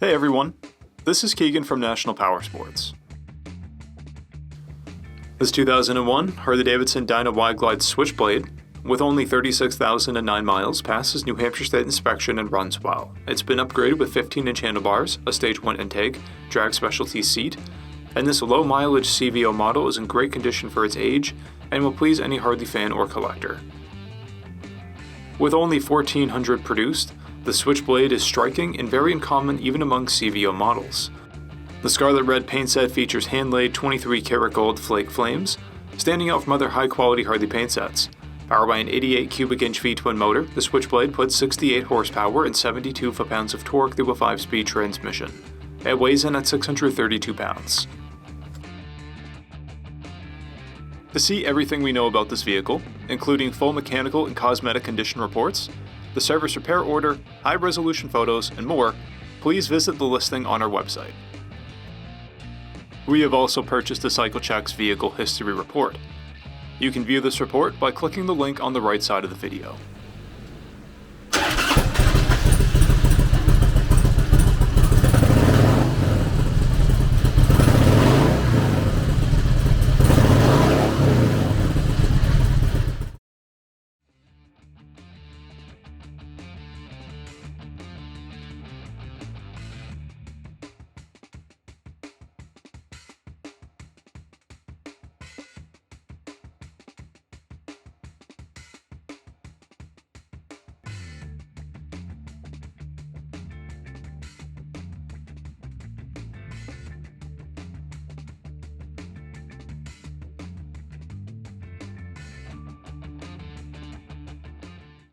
Hey everyone, this is Keegan from National Powersports. This 2001 Harley-Davidson DYNA Wide Glide Switchblade, with only 36,009 miles, passes New Hampshire State inspection and runs well. It's been upgraded with 15-inch handlebars, a Stage 1 intake, drag specialty seat, and this low-mileage CVO model is in great condition for its age and will please any Harley fan or collector. With only 1,400 produced, the Switchblade is striking and very uncommon even among CVO models. The scarlet red paint set features hand-laid 23-karat gold flake flames, standing out from other high-quality Harley paint sets. Powered by an 88 cubic inch V-twin motor, the Switchblade puts 68 horsepower and 72 foot-pounds of torque through a 5-speed transmission. It weighs in at 632 pounds. To see everything we know about this vehicle, including full mechanical and cosmetic condition reports, the service repair order, high-resolution photos, and more, please visit the listing on our website. We have also purchased the CycleCheck's Vehicle History Report. You can view this report by clicking the link on the right side of the video.